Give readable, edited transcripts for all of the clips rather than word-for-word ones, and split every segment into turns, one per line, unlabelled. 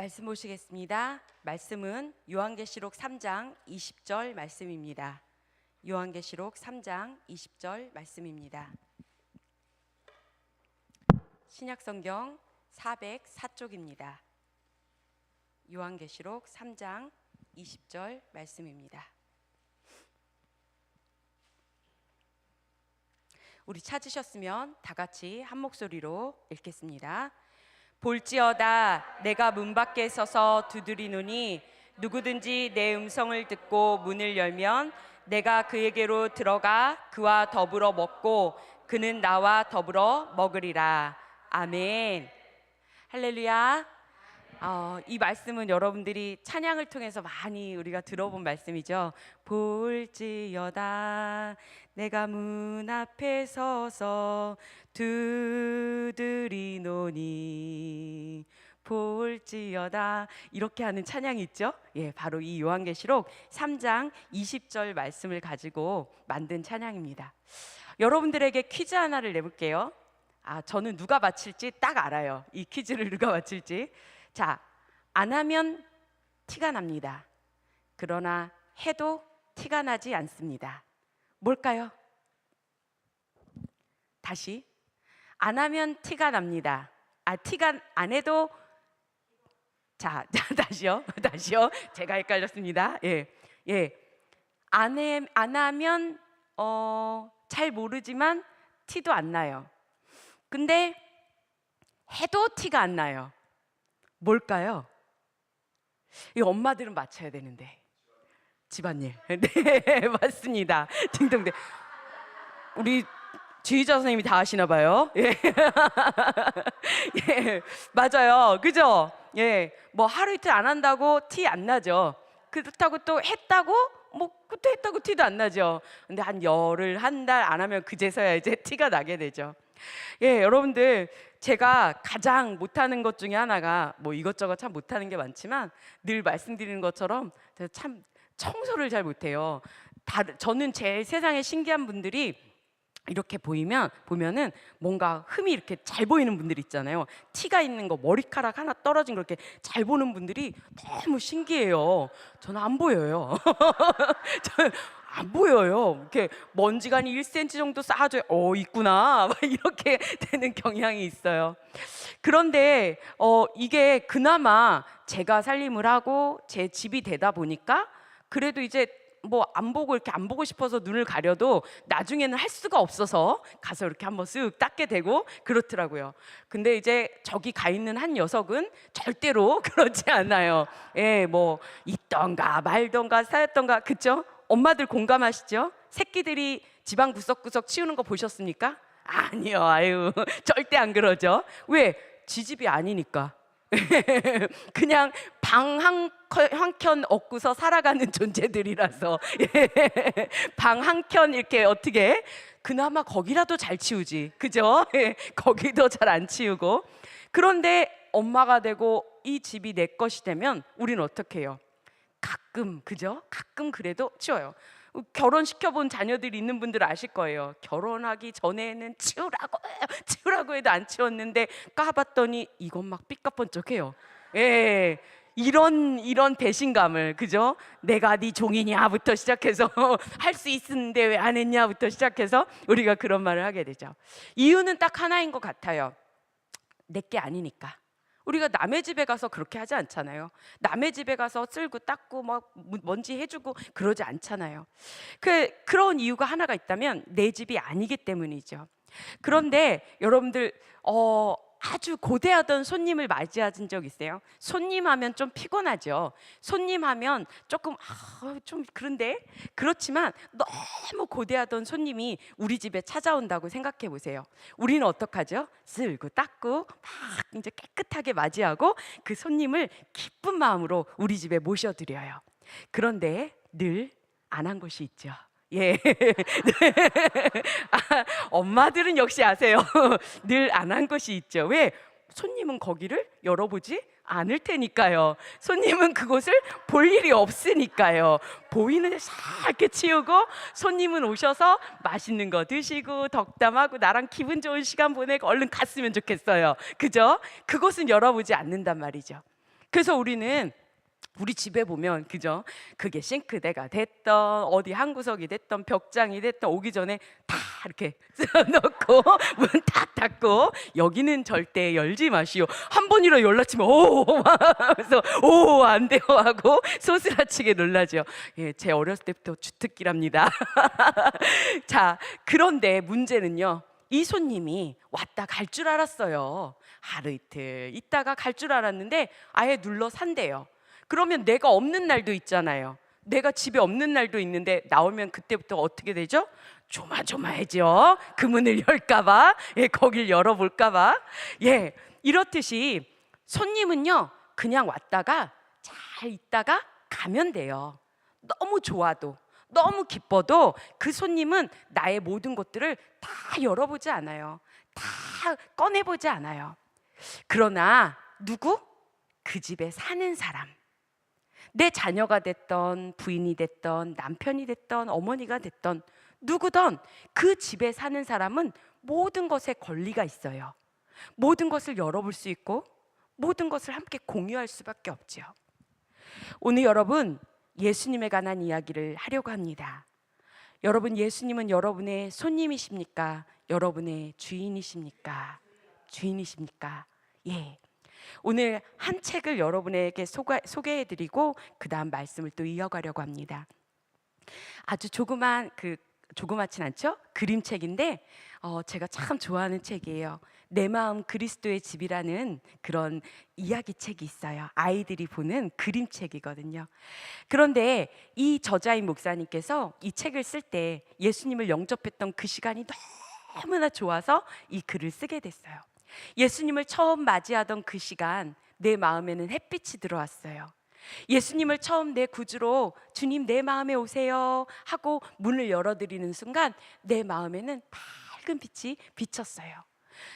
말씀 보시겠습니다. 말씀은 요한계시록 3장 20절 말씀입니다. 요한계시록 3장 20절 말씀입니다. 신약성경 404쪽입니다. 요한계시록 3장 20절 말씀입니다. 우리 찾으셨으면 다 같이 한 목소리로 읽겠습니다. 볼지어다 내가 문 밖에 서서 두드리노니 누구든지 내 음성을 듣고 문을 열면 내가 그에게로 들어가 그와 더불어 먹고 그는 나와 더불어 먹으리라. 아멘. 할렐루야. 이 말씀은 여러분들이 찬양을 통해서 많이 우리가 들어본 말씀이죠. 볼지어다 내가 문 앞에 서서 두드리노니 볼지어다 이렇게 하는 찬양이 있죠. 바로 이 요한계시록 3장 20절 말씀을 가지고 만든 찬양입니다. 여러분들에게 퀴즈 하나를 내볼게요. 저는 누가 맞힐지 딱 알아요. 이 퀴즈를 누가 맞힐지. 자, 안 하면 티가 납니다. 그러나 해도 티가 나지 않습니다. 뭘까요? 다시. 안 하면 티가 납니다. 티가 안 해도 다시요. 제가 헷갈렸습니다. 안 하면 잘 모르지만 티도 안 나요. 근데 해도 티가 안 나요. 뭘까요? 이 엄마들은 맞춰야 되는데. 집안일. 네, 맞습니다. 딩동댕. 우리 지휘자 선생님이 다 하시나 봐요. 맞아요. 그죠? 뭐 하루 이틀 안 한다고 티 안 나죠. 그렇다고 또 했다고 그때 했다고 티도 안 나죠. 근데 한 열흘, 한 달 안 하면 그제서야 이제 티가 나게 되죠. 여러분들, 제가 가장 못하는 것 중에 하나가 이것저것 참 못하는 게 많지만 늘 말씀드리는 것처럼 제가 참 청소를 잘 못해요. 저는 제 세상에 신기한 분들이 이렇게 보면은 뭔가 흠이 이렇게 잘 보이는 분들 있잖아요. 티가 있는 거, 머리카락 하나 떨어진 거 이렇게 잘 보는 분들이 너무 신기해요. 저는 안 보여요. 저는 안 보여요. 이렇게 먼지가 한 1cm 정도 쌓아져 있구나 막 이렇게 되는 경향이 있어요. 그런데 이게 그나마 제가 살림을 하고 제 집이 되다 보니까 그래도 이제 안 보고 싶어서 눈을 가려도 나중에는 할 수가 없어서 가서 이렇게 한번 쓱 닦게 되고 그렇더라고요. 근데 이제 저기 가 있는 한 녀석은 절대로 그렇지 않아요. 있던가 말던가 쌓였던가. 그쵸? 엄마들 공감하시죠? 새끼들이 집안 구석구석 치우는 거 보셨습니까? 아니요. 아유, 절대 안 그러죠. 왜? 지 집이 아니니까. 그냥 방 한 켠 얻고서 살아가는 존재들이라서 방 한 켠 이렇게 어떻게 그나마 거기라도 잘 치우지. 그죠? 거기도 잘 안 치우고. 그런데 엄마가 되고 이 집이 내 것이 되면 우리는 어떻게 해요? 가끔, 그죠? 가끔 그래도 결혼시켜본 자녀들이 있는 분들 아실 거예요. 결혼하기 전에는 치우라고 해도 안 치웠는데 까봤더니 이건 막 삐까뻔쩍해요. 이런 배신감을, 그죠? 내가 네 종이냐부터 시작해서 할 수 있었는데 왜 안 했냐부터 시작해서 우리가 그런 말을 하게 되죠. 이유는 딱 하나인 것 같아요. 내게 아니니까. 우리가 남의 집에 가서 그렇게 하지 않잖아요. 남의 집에 가서 쓸고 닦고 먼지 해주고 그러지 않잖아요. 그런 이유가 하나가 있다면 내 집이 아니기 때문이죠. 그런데 여러분들 아주 고대하던 손님을 맞이하신 적 있어요? 손님 하면 좀 피곤하죠. 손님 하면 조금 좀 그런데 그렇지만 너무 고대하던 손님이 우리 집에 찾아온다고 생각해 보세요. 우리는 어떡하죠? 쓸고 닦고 막 이제 깨끗하게 맞이하고 그 손님을 기쁜 마음으로 우리 집에 모셔드려요. 그런데 늘 안 한 곳이 있죠. 엄마들은 역시 아세요. 늘 안 한 것이 있죠. 왜? 손님은 거기를 열어보지 않을 테니까요. 손님은 그곳을 볼 일이 없으니까요. 보이는 데 싹 이렇게 치우고 손님은 오셔서 맛있는 거 드시고 덕담하고 나랑 기분 좋은 시간 보내고 얼른 갔으면 좋겠어요. 그죠? 그곳은 열어보지 않는단 말이죠. 그래서 우리 집에 보면 그죠? 그게 싱크대가 됐던 어디 한 구석이 됐던 벽장이 됐던 오기 전에 다 이렇게 넣고 문 탁 닫고 여기는 절대 열지 마시오. 한 번이라도 연락치면 오 하면서 오 안 돼요 하고 소스라치게 놀라죠. 예, 제 어렸을 때부터 주특기랍니다. 자, 그런데 문제는요. 이 손님이 왔다 갈 줄 알았어요. 하루 이틀 있다가 갈 줄 알았는데 아예 눌러 산대요. 그러면 내가 없는 날도 있잖아요. 내가 집에 없는 날도 있는데 나오면 그때부터 어떻게 되죠? 조마조마해져. 그 문을 열까봐, 예, 거길 열어볼까봐. 예, 이렇듯이 손님은요 그냥 왔다가 잘 있다가 가면 돼요. 너무 좋아도 너무 기뻐도 그 손님은 나의 모든 것들을 다 열어보지 않아요. 다 꺼내보지 않아요. 그러나 누구? 그 집에 사는 사람, 내 자녀가 됐던 부인이 됐던 남편이 됐던 어머니가 됐던 누구든 그 집에 사는 사람은 모든 것에 권리가 있어요. 모든 것을 열어볼 수 있고 모든 것을 함께 공유할 수밖에 없죠. 오늘 여러분 예수님에 관한 이야기를 하려고 합니다. 여러분, 예수님은 여러분의 손님이십니까? 여러분의 주인이십니까? 주인이십니까? 예. 오늘 한 책을 여러분에게 소개해드리고 그 다음 말씀을 또 이어가려고 합니다. 아주 조그맣진 않죠? 그림책인데 제가 참 좋아하는 책이에요. 내 마음 그리스도의 집이라는 그런 이야기책이 있어요. 아이들이 보는 그림책이거든요. 그런데 이 저자인 목사님께서 이 책을 쓸 때 예수님을 영접했던 그 시간이 너무나 좋아서 이 글을 쓰게 됐어요. 예수님을 처음 맞이하던 그 시간 내 마음에는 햇빛이 들어왔어요. 예수님을 처음 내 구주로 주님 내 마음에 오세요 하고 문을 열어드리는 순간 내 마음에는 밝은 빛이 비쳤어요.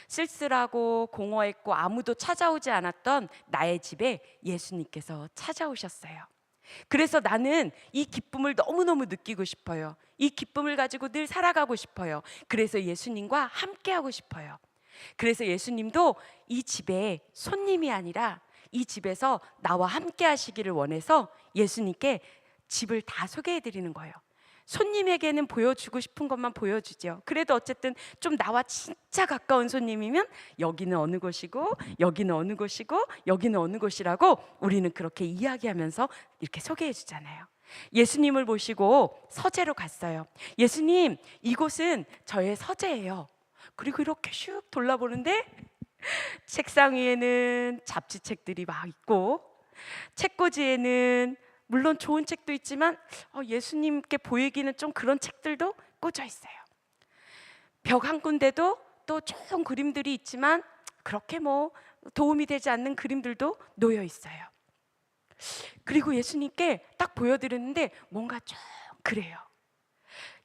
쓸쓸하고 공허했고 아무도 찾아오지 않았던 나의 집에 예수님께서 찾아오셨어요. 그래서 나는 이 기쁨을 너무너무 느끼고 싶어요. 이 기쁨을 가지고 늘 살아가고 싶어요. 그래서 예수님과 함께하고 싶어요. 그래서 예수님도 이 집에 손님이 아니라 이 집에서 나와 함께 하시기를 원해서 예수님께 집을 다 소개해 드리는 거예요. 손님에게는 보여주고 싶은 것만 보여주죠. 그래도 어쨌든 좀 나와 진짜 가까운 손님이면 여기는 어느 곳이고 여기는 어느 곳이고 여기는 어느 곳이라고 우리는 그렇게 이야기하면서 이렇게 소개해 주잖아요. 예수님을 모시고 서재로 갔어요. 예수님, 이곳은 저의 서재예요. 그리고 이렇게 슉 돌아보는데 책상 위에는 잡지책들이 막 있고 책꽂이에는 물론 좋은 책도 있지만 예수님께 보이기는 좀 그런 책들도 꽂혀 있어요. 벽 한 군데도 또 좋은 그림들이 있지만 그렇게 뭐 도움이 되지 않는 그림들도 놓여 있어요. 그리고 예수님께 딱 보여드렸는데 뭔가 좀 그래요.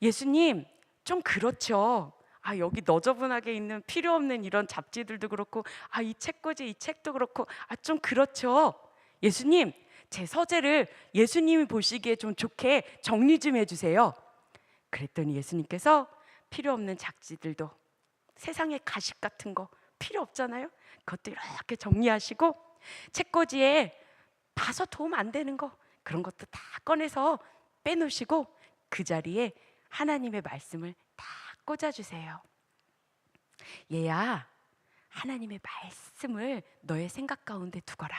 예수님, 좀 그렇죠. 여기 너저분하게 있는 필요 없는 이런 잡지들도 그렇고 이 책꽂이 이 책도 그렇고 좀 그렇죠. 예수님, 제 서재를 예수님이 보시기에 좀 좋게 정리 좀 해주세요. 그랬더니 예수님께서 필요 없는 잡지들도 세상에 가식 같은 거 필요 없잖아요. 그것도 이렇게 정리하시고 책꽂이에 봐서 도움 안 되는 거 그런 것도 다 꺼내서 빼놓으시고 그 자리에 하나님의 말씀을 다 꽂아주세요. 얘야, 하나님의 말씀을 너의 생각 가운데 두거라.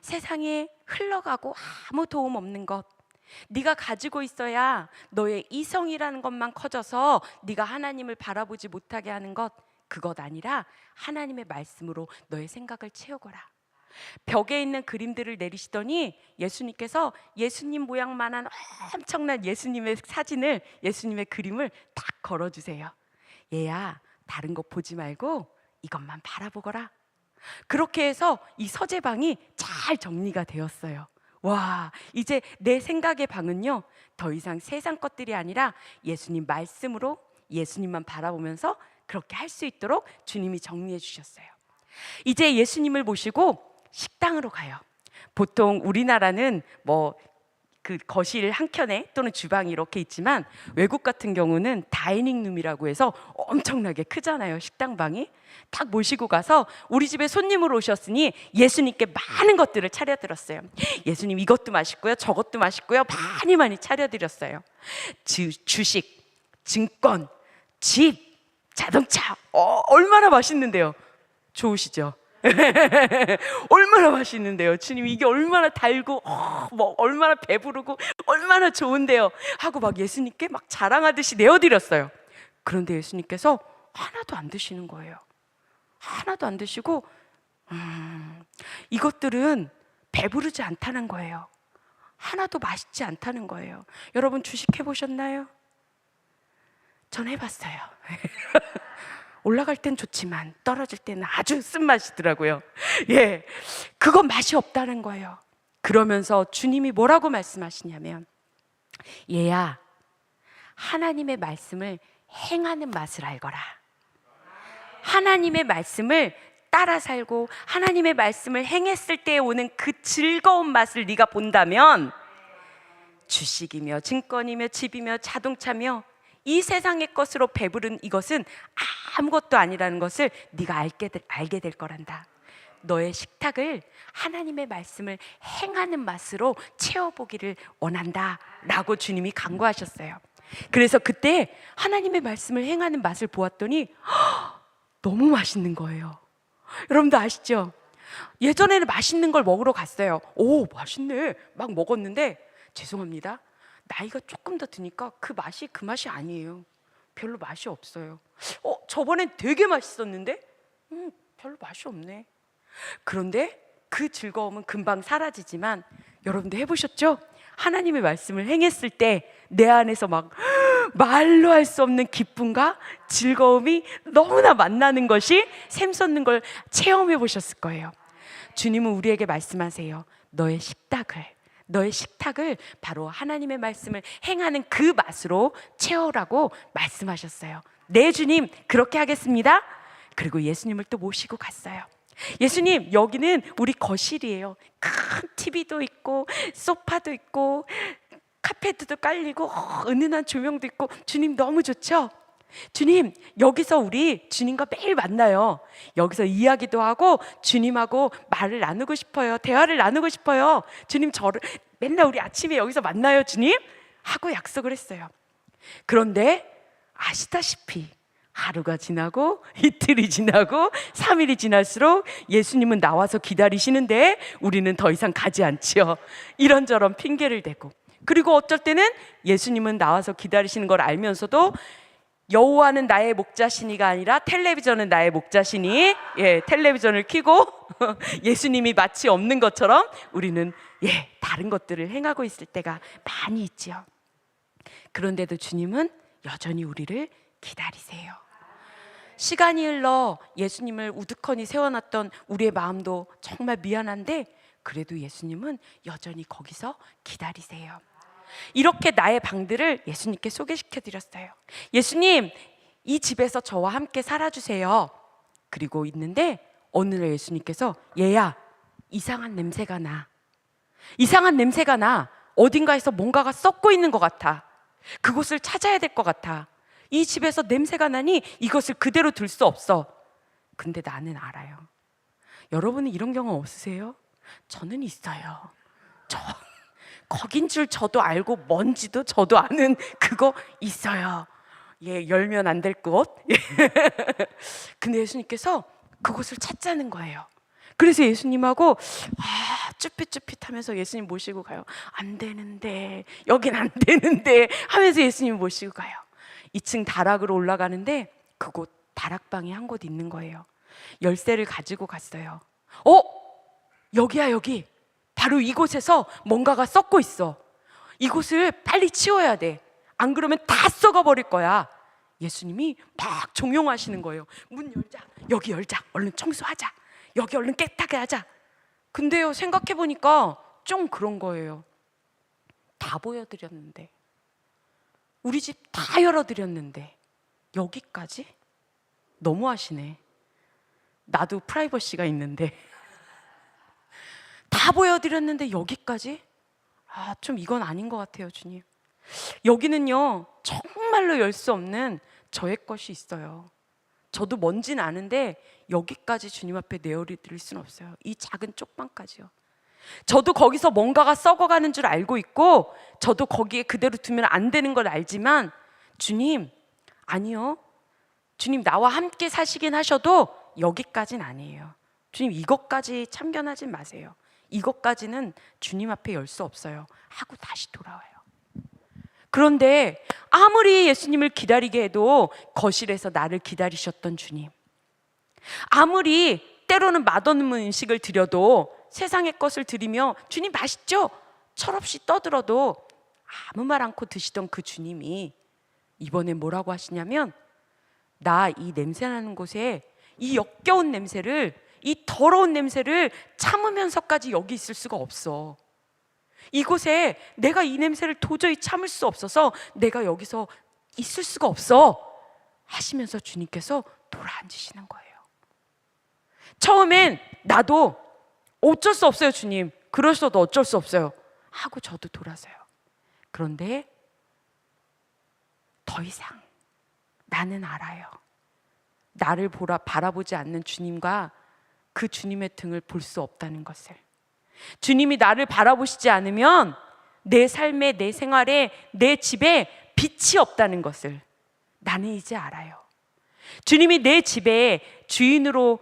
세상에 흘러가고 아무 도움 없는 것, 네가 가지고 있어야 너의 이성이라는 것만 커져서 네가 하나님을 바라보지 못하게 하는 것, 그것 아니라 하나님의 말씀으로 너의 생각을 채우거라. 벽에 있는 그림들을 내리시더니 예수님께서 예수님 모양만한 엄청난 예수님의 사진을, 예수님의 그림을 딱 걸어주세요. 얘야, 다른 거 보지 말고 이것만 바라보거라. 그렇게 해서 이 서재방이 잘 정리가 되었어요. 와, 이제 내 생각의 방은요 더 이상 세상 것들이 아니라 예수님 말씀으로 예수님만 바라보면서 그렇게 할 수 있도록 주님이 정리해 주셨어요. 이제 예수님을 모시고 식당으로 가요. 보통 우리나라는 뭐 그 거실 한켠에 또는 주방이 이렇게 있지만 외국 같은 경우는 다이닝룸이라고 해서 엄청나게 크잖아요. 식당방이. 딱 모시고 가서 우리 집에 손님으로 오셨으니 예수님께 많은 것들을 차려드렸어요. 예수님 이것도 맛있고요, 저것도 맛있고요, 많이 많이 차려드렸어요. 주식, 증권, 집, 자동차, 얼마나 맛있는데요. 좋으시죠? 얼마나 맛있는데요. 주님 이게 얼마나 달고 뭐 얼마나 배부르고 얼마나 좋은데요 하고 막 예수님께 막 자랑하듯이 내어드렸어요. 그런데 예수님께서 하나도 안 드시는 거예요. 하나도 안 드시고 이것들은 배부르지 않다는 거예요. 하나도 맛있지 않다는 거예요. 여러분 주식 해보셨나요? 전 해봤어요. 올라갈 땐 좋지만 떨어질 때는 아주 쓴맛이더라고요. 예, 그건 맛이 없다는 거예요. 그러면서 주님이 뭐라고 말씀하시냐면, 얘야, 하나님의 말씀을 행하는 맛을 알거라. 하나님의 말씀을 따라 살고 하나님의 말씀을 행했을 때 오는 그 즐거운 맛을 네가 본다면 주식이며 증권이며 집이며 자동차며 이 세상의 것으로 배부른 이것은 아무것도 아니라는 것을 네가 알게 될 거란다. 너의 식탁을 하나님의 말씀을 행하는 맛으로 채워보기를 원한다 라고 주님이 간구하셨어요. 그래서 그때 하나님의 말씀을 행하는 맛을 보았더니 너무 맛있는 거예요. 여러분도 아시죠? 예전에는 맛있는 걸 먹으러 갔어요. 오, 맛있네 막 먹었는데 죄송합니다, 나이가 조금 더 드니까 그 맛이 아니에요. 별로 맛이 없어요. 저번엔 되게 맛있었는데 별로 맛이 없네. 그런데 그 즐거움은 금방 사라지지만 여러분도 해보셨죠? 하나님의 말씀을 행했을 때 내 안에서 막 말로 할 수 없는 기쁨과 즐거움이 너무나 만나는 것이 샘솟는 걸 체험해 보셨을 거예요. 주님은 우리에게 말씀하세요. 너의 식탁을 바로 하나님의 말씀을 행하는 그 맛으로 채우라고 말씀하셨어요. 네, 주님 그렇게 하겠습니다. 그리고 예수님을 또 모시고 갔어요. 예수님, 여기는 우리 거실이에요. 큰 TV도 있고 소파도 있고 카페트도 깔리고 은은한 조명도 있고 주님 너무 좋죠? 주님, 여기서 우리 주님과 매일 만나요. 여기서 이야기도 하고 주님하고 말을 나누고 싶어요. 대화를 나누고 싶어요. 주님, 저를 맨날 우리 아침에 여기서 만나요, 주님? 하고 약속을 했어요. 그런데 아시다시피 하루가 지나고 이틀이 지나고 3일이 지날수록 예수님은 나와서 기다리시는데 우리는 더 이상 가지 않지요. 이런저런 핑계를 대고, 그리고 어쩔 때는 예수님은 나와서 기다리시는 걸 알면서도 여호와는 나의 목자시니가 아니라 텔레비전은 나의 목자시니, 텔레비전을 켜고 예수님이 마치 없는 것처럼 우리는 다른 것들을 행하고 있을 때가 많이 있지요. 그런데도 주님은 여전히 우리를 기다리세요. 시간이 흘러 예수님을 우두커니 세워놨던 우리의 마음도 정말 미안한데 그래도 예수님은 여전히 거기서 기다리세요. 이렇게 나의 방들을 예수님께 소개시켜 드렸어요. 예수님, 이 집에서 저와 함께 살아주세요. 그리고 있는데 어느 날 예수님께서 얘야, 이상한 냄새가 나. 어딘가에서 뭔가가 썩고 있는 것 같아. 그곳을 찾아야 될 것 같아. 이 집에서 냄새가 나니 이것을 그대로 둘 수 없어. 근데 나는 알아요. 여러분은 이런 경험 없으세요? 저는 있어요. 거긴 줄 저도 알고 뭔지도 저도 아는 그거 있어요. 열면 안 될 곳. 근데 예수님께서 그곳을 찾자는 거예요. 그래서 예수님하고 쭈삣쭈삣하면서 예수님 모시고 가요. 안 되는데, 여긴 안 되는데 하면서 예수님 모시고 가요. 2층 다락으로 올라가는데 그곳 다락방이 한 곳 있는 거예요. 열쇠를 가지고 갔어요. 여기야, 여기. 바로 이곳에서 뭔가가 썩고 있어. 이곳을 빨리 치워야 돼. 안 그러면 다 썩어버릴 거야. 예수님이 막 종용하시는 거예요. 문 열자, 여기 열자, 얼른 청소하자, 여기 얼른 깨끗하게 하자. 근데요, 생각해보니까 좀 그런 거예요. 다 보여드렸는데, 우리 집 다 열어드렸는데 여기까지? 너무하시네. 나도 프라이버시가 있는데 다 보여드렸는데 여기까지? 좀 이건 아닌 것 같아요, 주님. 여기는요, 정말로 열 수 없는 저의 것이 있어요. 저도 뭔지는 아는데 여기까지 주님 앞에 내어드릴 수는 없어요. 이 작은 쪽방까지요. 저도 거기서 뭔가가 썩어가는 줄 알고 있고, 저도 거기에 그대로 두면 안 되는 걸 알지만, 주님, 아니요. 주님, 나와 함께 사시긴 하셔도 여기까지는 아니에요. 주님, 이것까지 참견하지 마세요. 이것까지는 주님 앞에 열 수 없어요 하고 다시 돌아와요. 그런데 아무리 예수님을 기다리게 해도 거실에서 나를 기다리셨던 주님, 아무리 때로는 맛없는 음식을 드려도 세상의 것을 드리며 주님 맛있죠? 철없이 떠들어도 아무 말 않고 드시던 그 주님이 이번에 뭐라고 하시냐면, 나 이 냄새나는 곳에 이 역겨운 냄새를, 이 더러운 냄새를 참으면서까지 여기 있을 수가 없어. 이곳에 내가 이 냄새를 도저히 참을 수 없어서 내가 여기서 있을 수가 없어 하시면서 주님께서 돌아앉으시는 거예요. 처음엔 나도 어쩔 수 없어요, 주님, 그러셔도 어쩔 수 없어요 하고 저도 돌아서요. 그런데 더 이상 나는 알아요. 나를 바라보지 않는 주님과 그 주님의 등을 볼 수 없다는 것을. 주님이 나를 바라보시지 않으면 내 삶에, 내 생활에, 내 집에 빛이 없다는 것을 나는 이제 알아요. 주님이 내 집에 주인으로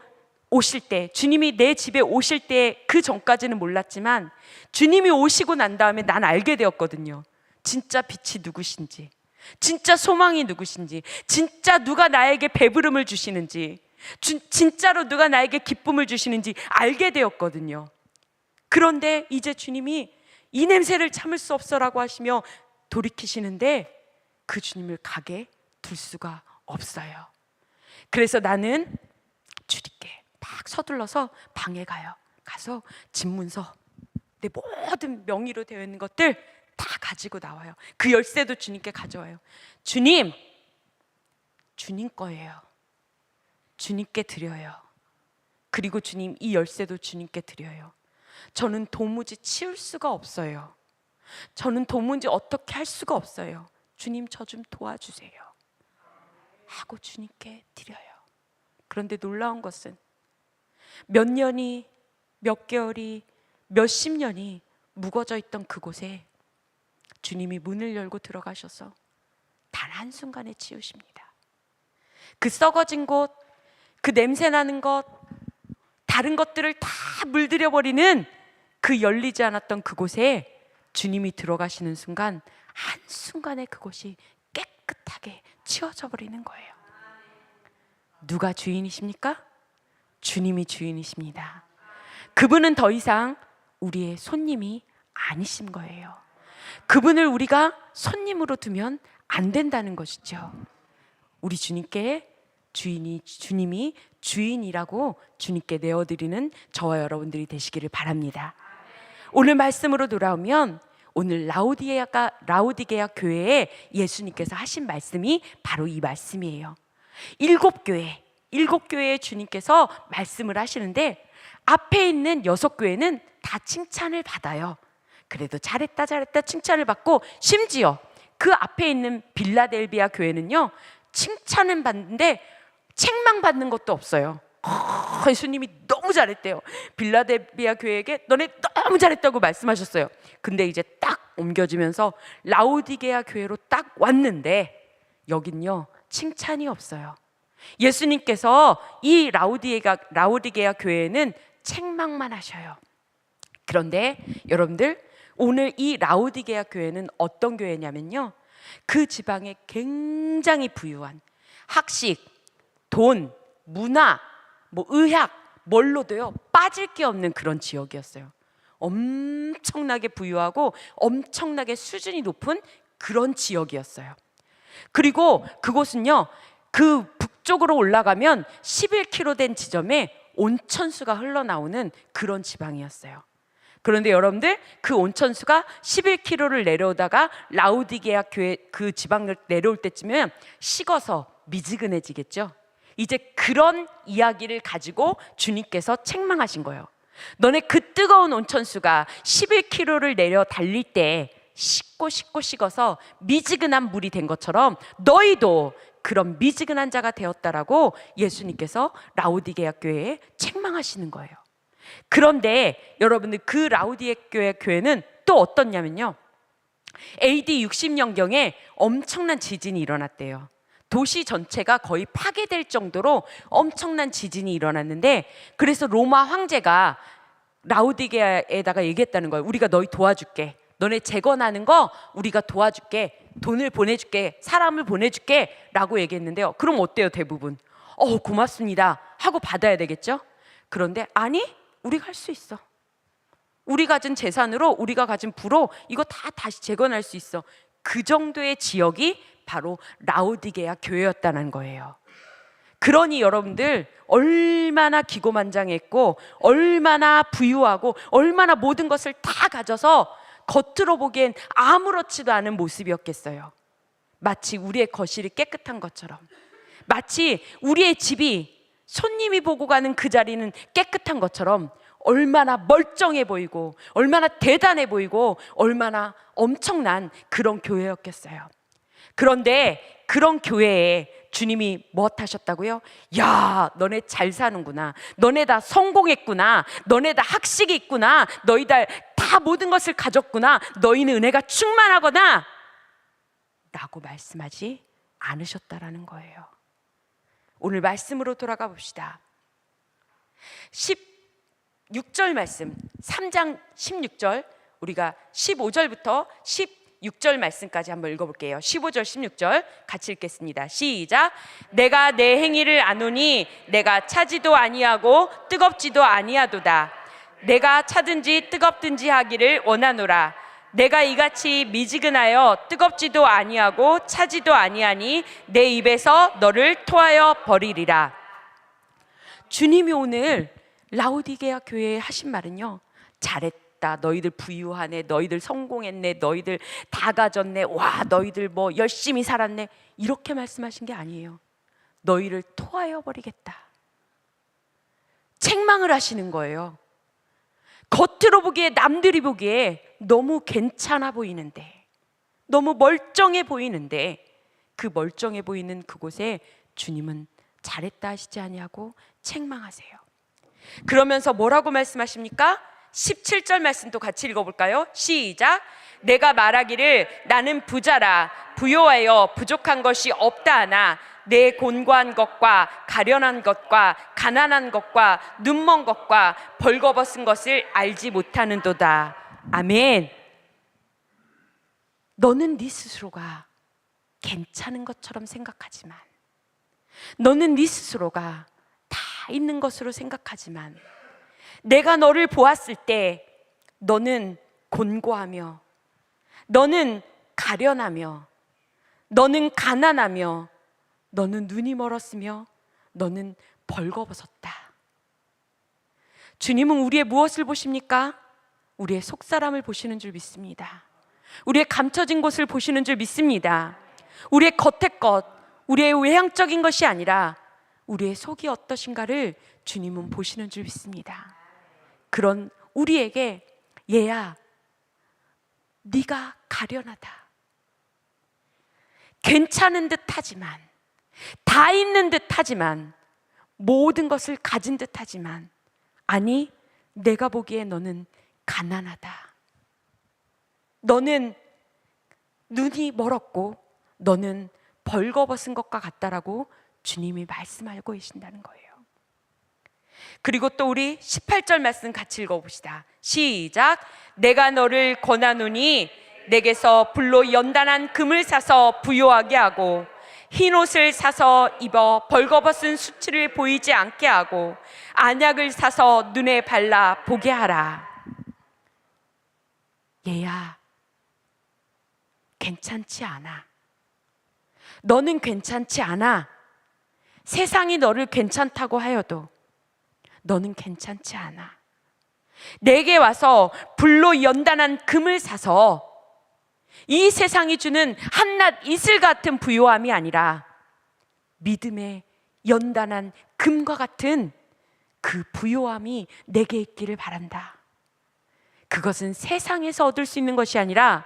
오실 때, 주님이 내 집에 오실 때, 그 전까지는 몰랐지만 주님이 오시고 난 다음에 난 알게 되었거든요. 진짜 빛이 누구신지, 진짜 소망이 누구신지, 진짜 누가 나에게 배부름을 주시는지, 진짜로 누가 나에게 기쁨을 주시는지 알게 되었거든요. 그런데 이제 주님이 이 냄새를 참을 수 없어라고 하시며 돌이키시는데 그 주님을 가게 둘 수가 없어요. 그래서 나는 주님께 막 서둘러서 방에 가요. 가서 집문서, 내 모든 명의로 되어 있는 것들 다 가지고 나와요. 그 열쇠도 주님께 가져와요. 주님, 주님 거예요. 주님께 드려요. 그리고 주님, 이 열쇠도 주님께 드려요. 저는 도무지 치울 수가 없어요. 저는 도무지 어떻게 할 수가 없어요. 주님, 저 좀 도와주세요 하고 주님께 드려요. 그런데 놀라운 것은 몇 년이, 몇 개월이, 몇십 년이 묵어져 있던 그곳에 주님이 문을 열고 들어가셔서 단 한순간에 치우십니다. 그 썩어진 곳, 그 냄새나는 것, 다른 것들을 다 물들여버리는 그 열리지 않았던 그곳에 주님이 들어가시는 순간, 한순간에 그곳이 깨끗하게 치워져 버리는 거예요. 누가 주인이십니까? 주님이 주인이십니다. 그분은 더 이상 우리의 손님이 아니신 거예요. 그분을 우리가 손님으로 두면 안 된다는 것이죠. 우리 주님께 주님이 주인이라고 주님께 내어드리는 저와 여러분들이 되시기를 바랍니다. 오늘 말씀으로 돌아오면, 오늘 라우디게아 교회에 예수님께서 하신 말씀이 바로 이 말씀이에요. 일곱 교회에 주님께서 말씀을 하시는데, 앞에 있는 6교회는 다 칭찬을 받아요. 그래도 잘했다 칭찬을 받고, 심지어 그 앞에 있는 빌라델비아 교회는요, 칭찬은 받는데 책망받는 것도 없어요. 예수님이 너무 잘했대요. 빌라델비아 교회에게 너네 너무 잘했다고 말씀하셨어요. 근데 이제 딱 옮겨지면서 라우디게아 교회로 딱 왔는데 여긴요, 칭찬이 없어요. 예수님께서 이 라우디게아 교회에는 책망만 하셔요. 그런데 여러분들, 오늘 이 라우디게아 교회는 어떤 교회냐면요, 그 지방에 굉장히 부유한 학식, 돈, 문화, 의학, 뭘로도요 빠질 게 없는 그런 지역이었어요. 엄청나게 부유하고 엄청나게 수준이 높은 그런 지역이었어요. 그리고 그곳은요, 그 북쪽으로 올라가면 11km 된 지점에 온천수가 흘러나오는 그런 지방이었어요. 그런데 여러분들, 그 온천수가 11km를 내려오다가 라우디게아 교회 그 지방을 내려올 때쯤이면 식어서 미지근해지겠죠. 이제 그런 이야기를 가지고 주님께서 책망하신 거예요. 너네 그 뜨거운 온천수가 11km를 내려 달릴 때 씻고 식어서 미지근한 물이 된 것처럼 너희도 그런 미지근한 자가 되었다라고 예수님께서 라오디게아 교회에 책망하시는 거예요. 그런데 여러분들, 그 라오디게아 교회는 또 어떻냐면요, AD 60년경에 엄청난 지진이 일어났대요. 도시 전체가 거의 파괴될 정도로 엄청난 지진이 일어났는데, 그래서 로마 황제가 라오디게아에다가 얘기했다는 거예요. 우리가 너희 도와줄게. 너네 재건하는 거 우리가 도와줄게. 돈을 보내줄게. 사람을 보내줄게. 라고 얘기했는데요. 그럼 어때요, 대부분? 고맙습니다 하고 받아야 되겠죠? 그런데 아니, 우리가 할 수 있어. 우리 가진 재산으로, 우리가 가진 부로 이거 다 다시 재건할 수 있어. 그 정도의 지역이 바로 라오디게아 교회였다는 거예요. 그러니 여러분들, 얼마나 기고만장했고 얼마나 부유하고 얼마나 모든 것을 다 가져서 겉으로 보기엔 아무렇지도 않은 모습이었겠어요. 마치 우리의 거실이 깨끗한 것처럼, 마치 우리의 집이 손님이 보고 가는 그 자리는 깨끗한 것처럼 얼마나 멀쩡해 보이고 얼마나 대단해 보이고 얼마나 엄청난 그런 교회였겠어요. 그런데 그런 교회에 주님이 무엇 하셨다고요? 야, 너네 잘 사는구나. 너네 다 성공했구나. 너네 다 학식이 있구나. 너희 다 모든 것을 가졌구나. 너희는 은혜가 충만하거나 라고 말씀하지 않으셨다라는 거예요. 오늘 말씀으로 돌아가 봅시다. 16절 말씀, 3장 16절, 우리가 15절부터 16절 말씀까지 한번 읽어볼게요. 15절 16절 같이 읽겠습니다. 시작. 내가 내 행위를 아노니 내가 차지도 아니하고 뜨겁지도 아니하도다. 내가 차든지 뜨겁든지 하기를 원하노라. 내가 이같이 미지근하여 뜨겁지도 아니하고 차지도 아니하니 내 입에서 너를 토하여 버리리라. 주님이 오늘 라오디게아 교회에 하신 말은요, 잘했다, 너희들 부유하네, 너희들 성공했네, 너희들 다 가졌네, 와 너희들 뭐 열심히 살았네, 이렇게 말씀하신 게 아니에요. 너희를 토하여 버리겠다, 책망을 하시는 거예요. 겉으로 보기에, 남들이 보기에 너무 괜찮아 보이는데, 너무 멀쩡해 보이는데, 그 멀쩡해 보이는 그곳에 주님은 잘했다 하시지 아니하고 책망하세요. 그러면서 뭐라고 말씀하십니까? 17절 말씀도 같이 읽어볼까요? 시작. 내가 말하기를 나는 부자라, 부요하여 부족한 것이 없다 하나 내 곤고한 것과 가련한 것과 가난한 것과 눈먼 것과 벌거벗은 것을 알지 못하는도다. 아멘. 너는 네 스스로가 괜찮은 것처럼 생각하지만, 너는 네 스스로가 다 있는 것으로 생각하지만, 내가 너를 보았을 때 너는 곤고하며, 너는 가련하며, 너는 가난하며, 너는 눈이 멀었으며, 너는 벌거벗었다. 주님은 우리의 무엇을 보십니까? 우리의 속사람을 보시는 줄 믿습니다. 우리의 감춰진 곳을 보시는 줄 믿습니다. 우리의 겉의 것, 우리의 외향적인 것이 아니라 우리의 속이 어떠신가를 주님은 보시는 줄 믿습니다. 그런 우리에게 얘야, 네가 가련하다, 괜찮은 듯 하지만, 다 있는 듯 하지만, 모든 것을 가진 듯 하지만, 아니 내가 보기에 너는 가난하다, 너는 눈이 멀었고 너는 벌거벗은 것과 같다라고 주님이 말씀하고 계신다는 거예요. 그리고 또 우리 18절 말씀 같이 읽어봅시다. 시작. 내가 너를 권하노니 내게서 불로 연단한 금을 사서 부요하게 하고 흰 옷을 사서 입어 벌거벗은 수치를 보이지 않게 하고 안약을 사서 눈에 발라 보게 하라. 얘야, 괜찮지 않아. 너는 괜찮지 않아. 세상이 너를 괜찮다고 하여도 너는 괜찮지 않아. 내게 와서 불로 연단한 금을 사서 이 세상이 주는 한낱 이슬 같은 부요함이 아니라 믿음의 연단한 금과 같은 그 부요함이 내게 있기를 바란다. 그것은 세상에서 얻을 수 있는 것이 아니라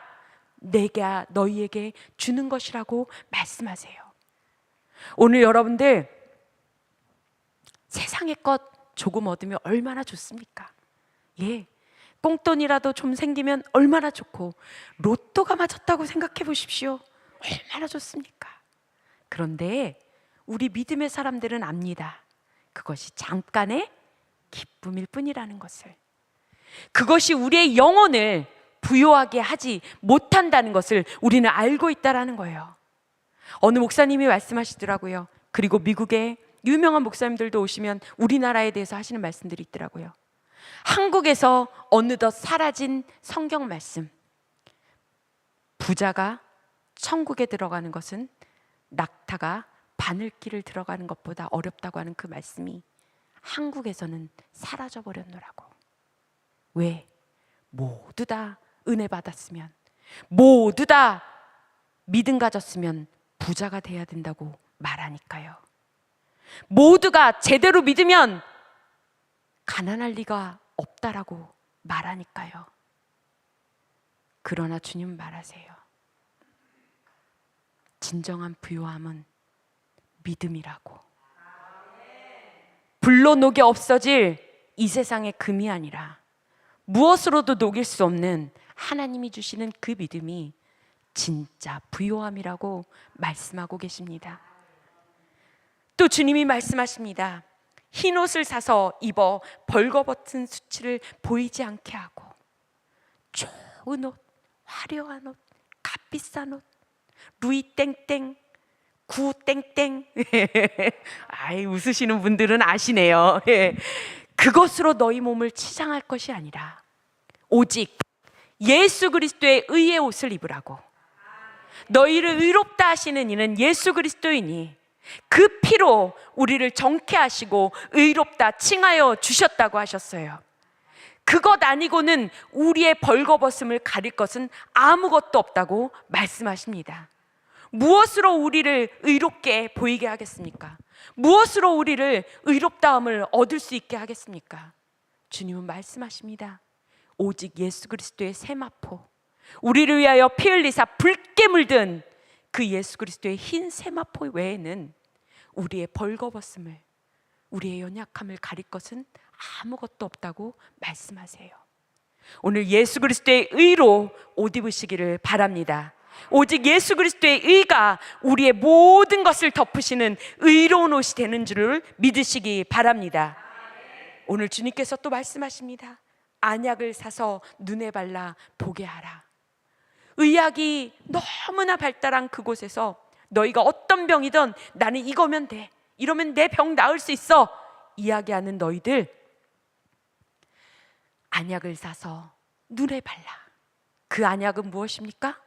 내가 너희에게 주는 것이라고 말씀하세요. 오늘 여러분들 세상의 것 조금 얻으면 얼마나 좋습니까? 꽁돈이라도 좀 생기면 얼마나 좋고, 로또가 맞았다고 생각해 보십시오. 얼마나 좋습니까? 그런데 우리 믿음의 사람들은 압니다. 그것이 잠깐의 기쁨일 뿐이라는 것을. 그것이 우리의 영혼을 부요하게 하지 못한다는 것을 우리는 알고 있다라는 거예요. 어느 목사님이 말씀하시더라고요. 그리고 미국의 유명한 목사님들도 오시면 우리나라에 대해서 하시는 말씀들이 있더라고요. 한국에서 어느덧 사라진 성경 말씀. 부자가 천국에 들어가는 것은 낙타가 바늘길을 들어가는 것보다 어렵다고 하는 그 말씀이 한국에서는 사라져 버렸노라고. 왜? 모두 다 은혜 받았으면, 모두 다 믿음 가졌으면 부자가 돼야 된다고 말하니까요. 모두가 제대로 믿으면 가난할 리가 없다라고 말하니까요. 그러나 주님 말하세요. 진정한 부요함은 믿음이라고. 불로 녹여 없어질 이 세상의 금이 아니라 무엇으로도 녹일 수 없는 하나님이 주시는 그 믿음이 진짜 부요함이라고 말씀하고 계십니다. 또 주님이 말씀하십니다. 흰 옷을 사서 입어 벌거벗은 수치를 보이지 않게 하고, 좋은 옷, 화려한 옷, 값비싼 옷, 루이 땡땡, 구 땡땡 아이, 웃으시는 분들은 아시네요. 그것으로 너희 몸을 치장할 것이 아니라 오직 예수 그리스도의 의의 옷을 입으라고. 너희를 의롭다 하시는 이는 예수 그리스도이니 그 피로 우리를 정케 하시고 의롭다 칭하여 주셨다고 하셨어요. 그것 아니고는 우리의 벌거벗음을 가릴 것은 아무것도 없다고 말씀하십니다. 무엇으로 우리를 의롭게 보이게 하겠습니까? 무엇으로 우리를 의롭다함을 얻을 수 있게 하겠습니까? 주님은 말씀하십니다. 오직 예수 그리스도의 세마포, 우리를 위하여 피 흘리사 붉게 물든 그 예수 그리스도의 흰 세마포 외에는 우리의 벌거벗음을, 우리의 연약함을 가릴 것은 아무것도 없다고 말씀하세요. 오늘 예수 그리스도의 의로 옷 입으시기를 바랍니다. 오직 예수 그리스도의 의가 우리의 모든 것을 덮으시는 의로운 옷이 되는 줄을 믿으시기 바랍니다. 오늘 주님께서 또 말씀하십니다. 안약을 사서 눈에 발라 보게 하라. 의학이 너무나 발달한 그곳에서 너희가 어떤 병이든 나는 이거면 돼, 이러면 내 병 나을 수 있어 이야기하는 너희들, 안약을 사서 눈에 발라. 그 안약은 무엇입니까?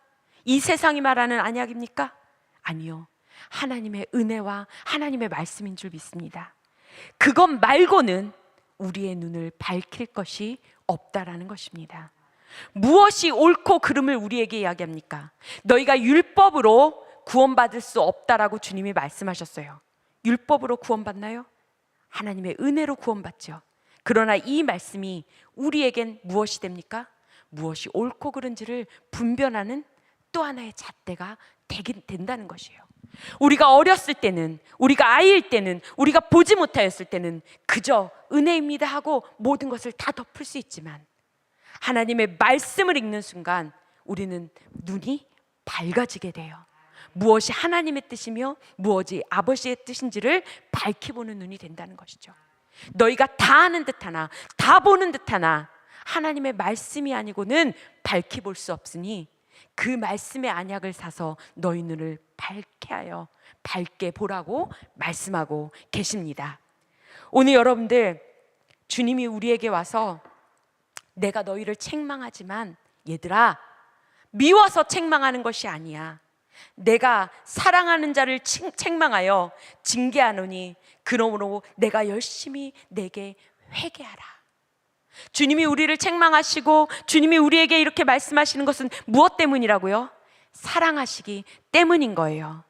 이 세상이 말하는 안약입니까? 아니요, 하나님의 은혜와 하나님의 말씀인 줄 믿습니다. 그것 말고는 우리의 눈을 밝힐 것이 없다라는 것입니다. 무엇이 옳고 그름을 우리에게 이야기합니까? 너희가 율법으로 구원받을 수 없다라고 주님이 말씀하셨어요. 율법으로 구원받나요? 하나님의 은혜로 구원받죠. 그러나 이 말씀이 우리에겐 무엇이 됩니까? 무엇이 옳고 그른지를 분별하는 또 하나의 잣대가 된다는 것이에요. 우리가 어렸을 때는, 우리가 아이일 때는, 우리가 보지 못하였을 때는 그저 은혜입니다 하고 모든 것을 다 덮을 수 있지만, 하나님의 말씀을 읽는 순간 우리는 눈이 밝아지게 돼요. 무엇이 하나님의 뜻이며 무엇이 아버지의 뜻인지를 밝히보는 눈이 된다는 것이죠. 너희가 다 아는 듯하나 다 보는 듯하나 하나님의 말씀이 아니고는 밝히 볼 수 없으니 그 말씀의 안약을 사서 너희 눈을 밝게 하여 밝게 보라고 말씀하고 계십니다. 오늘 여러분들, 주님이 우리에게 와서 내가 너희를 책망하지만 얘들아, 미워서 책망하는 것이 아니야. 내가 사랑하는 자를 책망하여 징계하노니 그러므로 내가 열심히 내게 회개하라. 주님이 우리를 책망하시고 주님이 우리에게 이렇게 말씀하시는 것은 무엇 때문이라고요? 사랑하시기 때문인 거예요.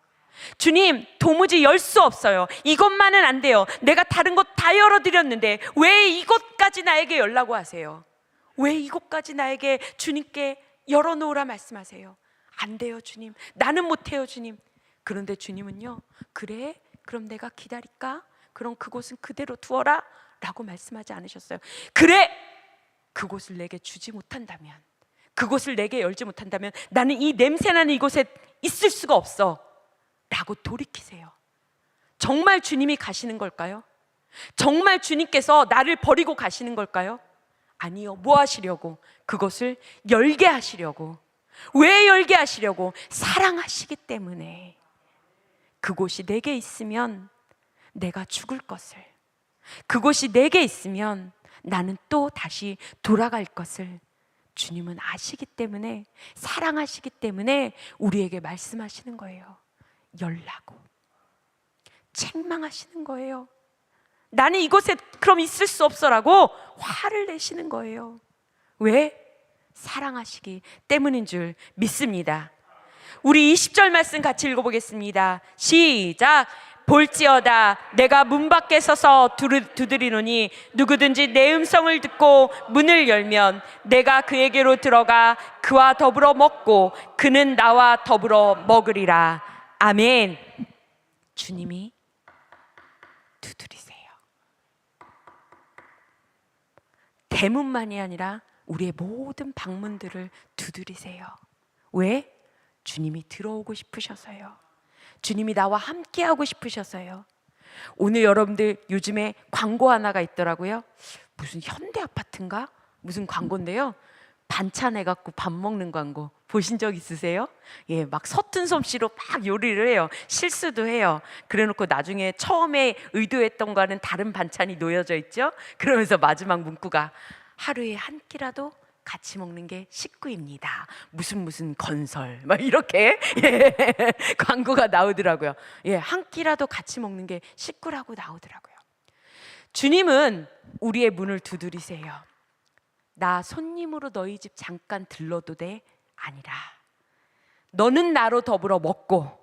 주님, 도무지 열 수 없어요. 이것만은 안 돼요. 내가 다른 것 다 열어드렸는데 왜 이것까지 나에게 열라고 하세요? 왜 이것까지 나에게 주님께 열어놓으라 말씀하세요? 안 돼요, 주님. 나는 못해요, 주님. 그런데 주님은요, 그래? 그럼 내가 기다릴까? 그럼 그곳은 그대로 두어라 라고 말씀하지 않으셨어요. 그래! 그곳을 내게 주지 못한다면, 그곳을 내게 열지 못한다면 나는 이 냄새나는 이곳에 있을 수가 없어 라고 돌이키세요. 정말 주님이 가시는 걸까요? 정말 주님께서 나를 버리고 가시는 걸까요? 아니요. 뭐 하시려고? 그것을 열게 하시려고. 왜 열게 하시려고? 사랑하시기 때문에. 그곳이 내게 있으면 내가 죽을 것을, 그곳이 내게 있으면 나는 또 다시 돌아갈 것을 주님은 아시기 때문에, 사랑하시기 때문에 우리에게 말씀하시는 거예요. 열라고. 책망하시는 거예요. 나는 이곳에 그럼 있을 수 없어라고 화를 내시는 거예요. 왜? 사랑하시기 때문인 줄 믿습니다. 우리 20절 말씀 같이 읽어보겠습니다. 시작. 볼지어다 내가 문 밖에 서서 두드리노니 누구든지 내 음성을 듣고 문을 열면 내가 그에게로 들어가 그와 더불어 먹고 그는 나와 더불어 먹으리라. 아멘. 주님이 두드리세요. 대문만이 아니라 우리의 모든 방문들을 두드리세요. 왜? 주님이 들어오고 싶으셔서요. 주님이 나와 함께하고 싶으셔서요. 오늘 여러분들 요즘에 광고 하나가 있더라고요. 무슨 현대 아파트인가? 무슨 광고인데요. 반찬 해갖고 밥 먹는 광고 보신 적 있으세요? 예, 막 서툰 솜씨로 막 요리를 해요. 실수도 해요. 그래놓고 나중에 처음에 의도했던 거는 다른 반찬이 놓여져 있죠. 그러면서 마지막 문구가 하루에 한 끼라도 같이 먹는 게 식구입니다. 무슨 건설 막 이렇게 예, 광고가 나오더라고요. 예, 한 끼라도 같이 먹는 게 식구라고 나오더라고요. 주님은 우리의 문을 두드리세요. 나 손님으로 너희 집 잠깐 들러도 돼? 아니라 너는 나로 더불어 먹고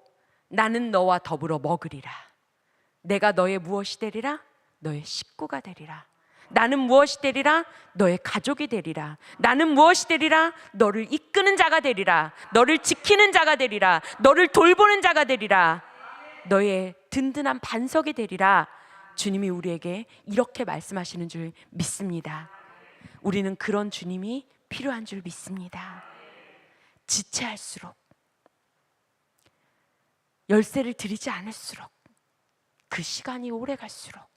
나는 너와 더불어 먹으리라. 내가 너의 무엇이 되리라? 너의 식구가 되리라. 나는 무엇이 되리라? 너의 가족이 되리라. 나는 무엇이 되리라? 너를 이끄는 자가 되리라. 너를 지키는 자가 되리라. 너를 돌보는 자가 되리라. 너의 든든한 반석이 되리라. 주님이 우리에게 이렇게 말씀하시는 줄 믿습니다. 우리는 그런 주님이 필요한 줄 믿습니다. 지체할수록, 열쇠를 드리지 않을수록, 그 시간이 오래 갈수록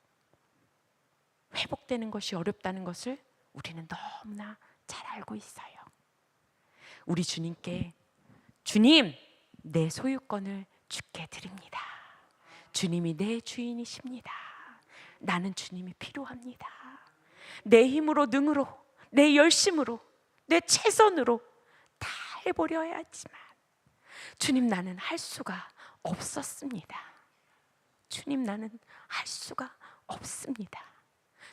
회복되는 것이 어렵다는 것을 우리는 너무나 잘 알고 있어요. 우리 주님께 주님, 내 소유권을 주께 드립니다. 주님이 내 주인이십니다. 나는 주님이 필요합니다. 내 힘으로, 능으로, 내 열심으로, 내 최선으로 다 해보려 하지만 주님, 나는 할 수가 없었습니다. 주님, 나는 할 수가 없습니다.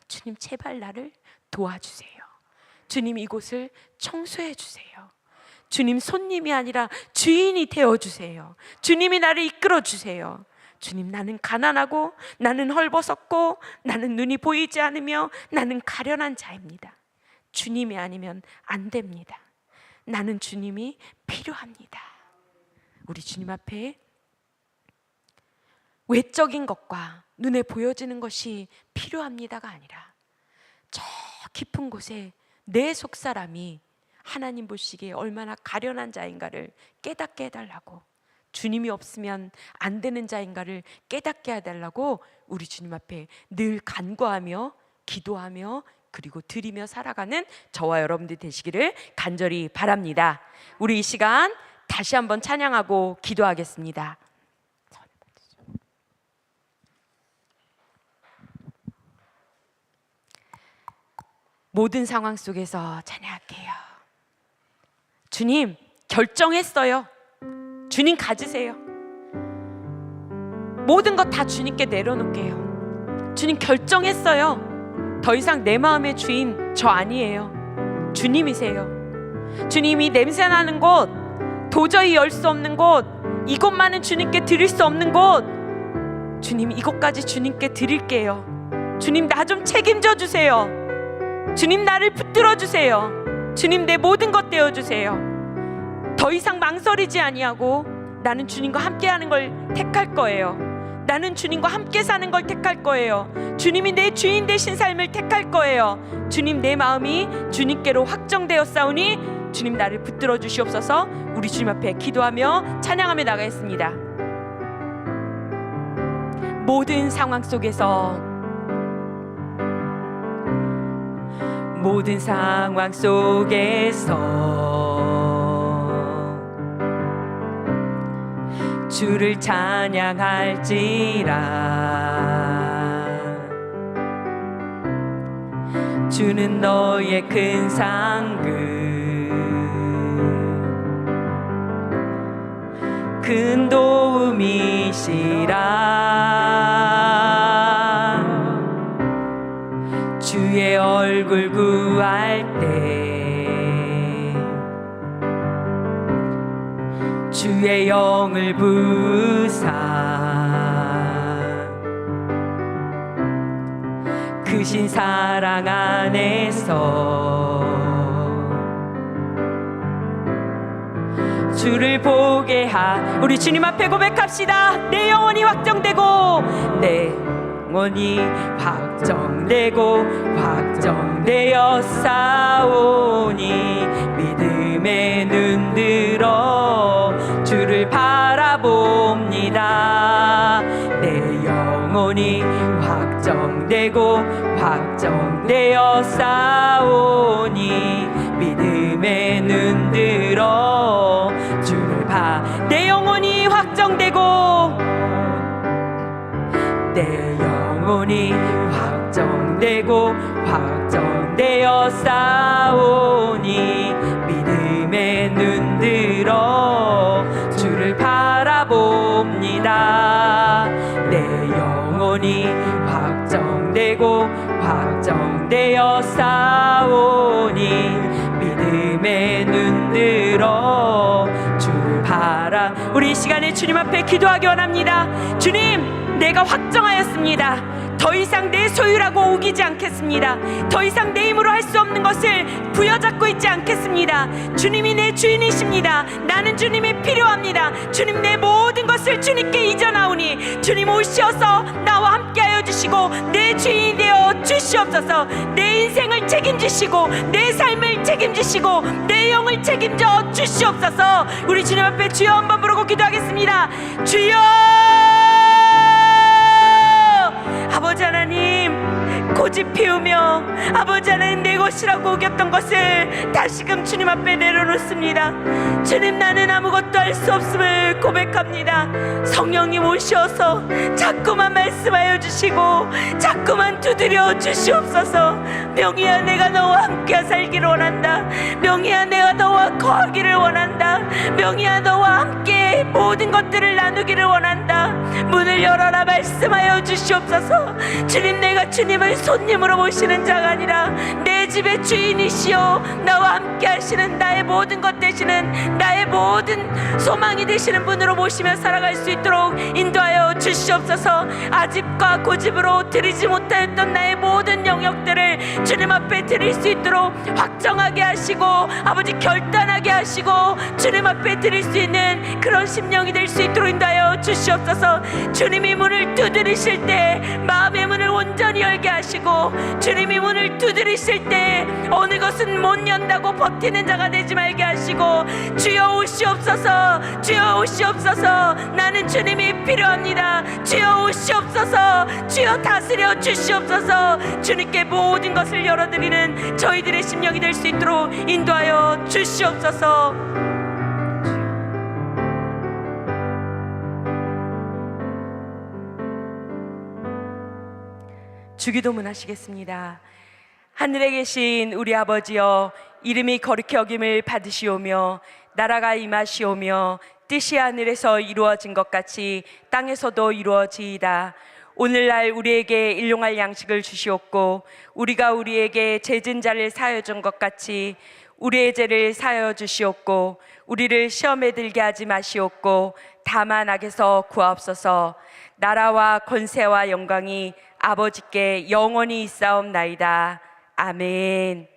주님, 제발 나를 도와주세요. 주님, 이곳을 청소해 주세요. 주님, 손님이 아니라 주인이 되어주세요. 주님이 나를 이끌어 주세요. 주님, 나는 가난하고 나는 헐벗었고 나는 눈이 보이지 않으며 나는 가련한 자입니다. 주님이 아니면 안 됩니다. 나는 주님이 필요합니다. 우리 주님 앞에 외적인 것과 눈에 보여지는 것이 필요합니다가 아니라 저 깊은 곳에 내 속사람이 하나님 보시기에 얼마나 가련한 자인가를 깨닫게 해달라고, 주님이 없으면 안 되는 자인가를 깨닫게 해달라고 우리 주님 앞에 늘 간구하며 기도하며 그리고 드리며 살아가는 저와 여러분들 되시기를 간절히 바랍니다. 우리 이 시간 다시 한번 찬양하고 기도하겠습니다. 모든 상황 속에서 찬양할게요. 주님, 결정했어요. 주님 가지세요. 모든 것 다 주님께 내려놓을게요. 주님 결정했어요. 더 이상 내 마음의 주인 저 아니에요. 주님이세요. 주님이 냄새나는 곳, 도저히 열 수 없는 곳, 이것만은 주님께 드릴 수 없는 것, 주님 이것까지 주님께 드릴게요. 주님 나 좀 책임져 주세요. 주님 나를 붙들어 주세요. 주님 내 모든 것 되어 주세요. 더 이상 망설이지 아니하고 나는 주님과 함께하는 걸 택할 거예요. 나는 주님과 함께 사는 걸 택할 거예요. 주님이 내 주인 되신 삶을 택할 거예요. 주님 내 마음이 주님께로 확정되었사오니 주님 나를 붙들어 주시옵소서. 우리 주님 앞에 기도하며 찬양하며 나가겠습니다. 모든 상황 속에서 주를 찬양할지라. 주는 너의 큰 상급, 큰 도움이시라. 주의 얼굴 구할 때 주의 영을 부으사 크신 사랑 안에서 주를 보게 하. 우리 주님 앞에 고백합시다. 내 영혼이 확정되고 내 영혼이 확정되고 확정되어 싸우니 믿음의 눈 들어 주를 바라봅니다. 내 영혼이 확정되고 확정되어 싸우니 믿음의 눈 들어 주를 내 영혼이 확정되고 내 영혼이 확정되고 확정되어 싸우니 믿음의 눈 들어 주를 바라봅니다. 내 영혼이 확정되고 확정되어 싸우니 믿음의 눈 들어 주를 우리 이 시간에 주님 앞에 기도하기 원합니다. 주님, 내가 확정하였습니다. 더 이상 내 소유라고 우기지 않겠습니다. 더 이상 내 힘으로 할 수 없는 것을 부여잡고 있지 않겠습니다. 주님이 내 주인이십니다. 나는 주님이 필요합니다. 주님, 내 모든 것을 주님께 이전하오니 주님 오시어서 나와 함께하여 주시고 내 주인이 되어 주시옵소서. 내 인생을 책임지시고 내 삶을 책임지시고 내 영을 책임져 주시옵소서. 우리 주님 앞에 주여 한번 부르고 기도하겠습니다. 주여! 아버지 하나님, 고집 피우며 아버지 하나님 내 것이라고 우겼던 것을 다시금 주님 앞에 내려놓습니다. 주님, 나는 아무것도 할 수 없음을 고백합니다. 성령님 오셔서 자꾸만 말씀하여 주시고 자꾸만 두드려 주시옵소서. 명희야, 내가 너와 함께 살기를 원한다. 명희야, 내가 너와 거하기를 원한다. 명희야, 너와 함께 모든 것들을 나누기를 원한다. 문을 열어라 말씀하여 주시옵소서. 주님, 내가 주님을 손님으로 모시는 자가 아니라 내 집의 주인이시여 나와 함께 하시는 나의 모든 것 되시는 나의 모든 소망이 되시는 분으로 모시며 살아갈 수 있도록 인도하여 주시옵소서. 아집과 고집으로 드리지 못하였던 나의 모든 영역들을 주님 앞에 드릴 수 있도록 확정하게 하시고 아버지 결단하게 하시고 주님 앞에 드릴 수 있는 그런 심령이 될 수 있도록 인도하여 주시옵소서. 주님이 문을 두드리실 때 마음의 문을 온전히 열게 하시고 주님이 문을 두드리실 때 어느 것은 못 연다고 버티는 자가 되지 말게 하시고 주여 오시옵소서. 주여 오시옵소서. 나는 주님이 필요합니다. 주여 오시옵소서. 주여 다스려 주시옵소서. 주님께 모든 것을 열어드리는 저희들의 심령이 될 수 있도록 인도하여 주시옵소서. 주기도문 하시겠습니다. 하늘에 계신 우리 아버지여, 이름이 거룩히 여김을 받으시오며 나라가 임하시오며 뜻이 하늘에서 이루어진 것 같이 땅에서도 이루어지이다. 오늘날 우리에게 일용할 양식을 주시옵고 우리가 우리에게 죄진 자를 사하여 준 것 같이 우리의 죄를 사하여 주시옵고 우리를 시험에 들게 하지 마시옵고 다만 악에서 구하옵소서. 나라와 권세와 영광이 아버지께 영원히 있사옵나이다. 아멘.